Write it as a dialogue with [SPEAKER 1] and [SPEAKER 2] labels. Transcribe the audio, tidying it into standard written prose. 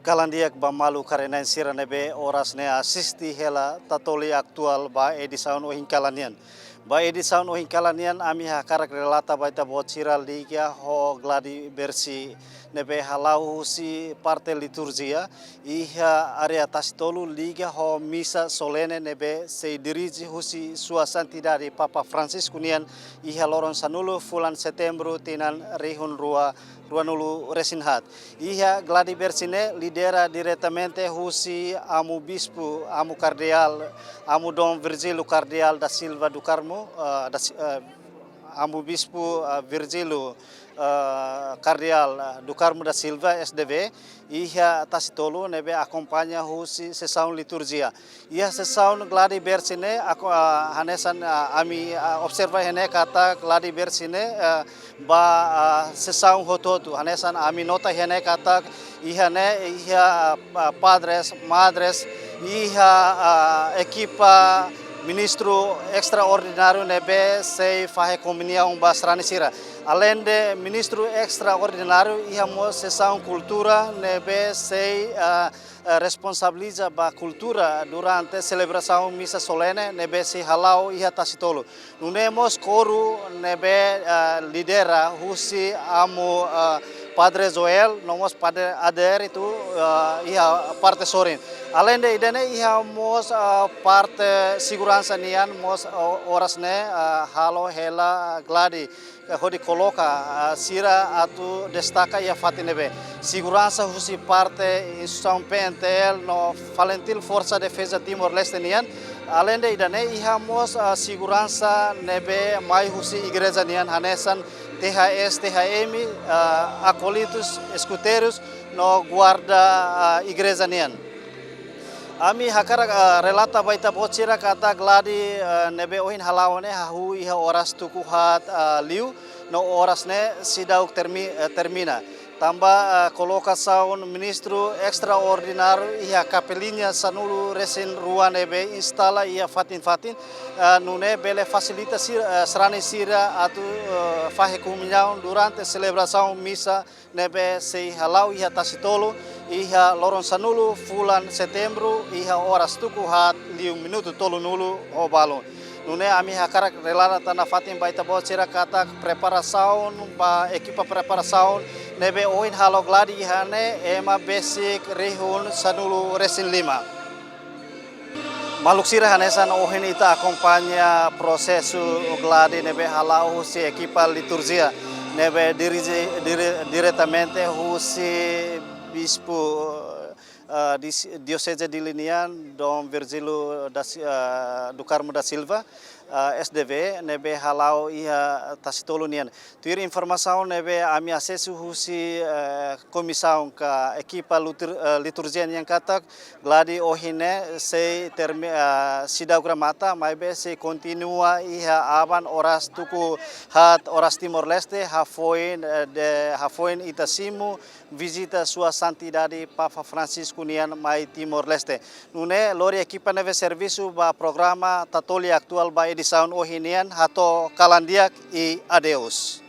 [SPEAKER 1] Kalandiak ba malu karena sira nebe oras ne asisti hela tatoli aktual ba edisaun ohin kalanian. Ba edisaun ohin kalanian ami hakarak relata baita bot sira liga ho gladi bersi nebe halau si parte liturgia iha area tastolu liga ho misa solene nebe se dirigi husi sua santidade Papa Francis kunian iha loron sanulu fulan Setembro tinan rihun rua nulu resinhat. Iha gladi bersine lidera diretamente husi amu bispo, amu cardeal, amu Dom Virgílio Cardeal da Silva do Carmo, amu bispo Virgílio Cardeal do Carmo da Silva SDV, iha tasitolo nebe acompanha husi sessão liturgia. Iha sessão gladi bersine hanesan ami observa hene kata gladi bersine ba sessão hototu hanesan ami nota hene kata iha padres, madres, iha equipa ministro extraordinário nebe sei fahe comunhão basrani sira. Além de ministro extraordinário, íamos sessão cultura nebe sei responsabiliza ba cultura durante celebração missa solene nebe sei halau iha tasitolo. Nunemos coro nebe lidera husi amu Padre Joel, nomos Padre Ader itu iha parte sorin. Além de idene iha mos parte segurança nian mos orasne halo hela gladi hodi coloca sira atu destaca ia fatinebe segurança husi parte instituição PNTL no Valentil Força Defesa Timor Leste nian. Além de idane iha mos segurança nebe mai husi igreja nian hanesan THS, THM, acolitos, escuteiros no guarda igreja nian. Ami hakara relata baita bocira kata gladi nebe ohin halawane hahu iha oras tukuhat liu no oras ne sidauk termina. Tambah colocação ministro extraordinário iha capelinha sanulu resin ruan nebe instala iha fatin nune bele facilita serani sira atu fahe comunhão durante celebração missa nebe sei halau iha tasitolo iha loron sanulu fulan Setembro iha oras tukuhat liu minuto tolu nulu obalo. Nune ami hakarak relata tanah fatin baita bocira kata preparação ba equipa preparação nebe oin halo gladi ihane ema basic rihun sanulu resin 5. Maluk sira hanesan ohin ita acompanha prosesu gladi nebe halau si equipa liturgia nebe diretamente husi bispo Diocese de Linian, Dom Virgílio do Carmo da Silva, SDV, nebe halau iha tasitolo nian. Tuir informação nebe ami acesso husi comissão ka equipa liturgia nian katak gladi ohine sei sidau gramata maibe sei continua iha aban oras tuku hat oras Timor Leste hafoin itasimu visita sua santidade Papa Francis kunian mai Timor Leste. Nune lori equipa neve serviço ba programa tatoli aktual ba edisaun ohinian hato kalandiak I adeus.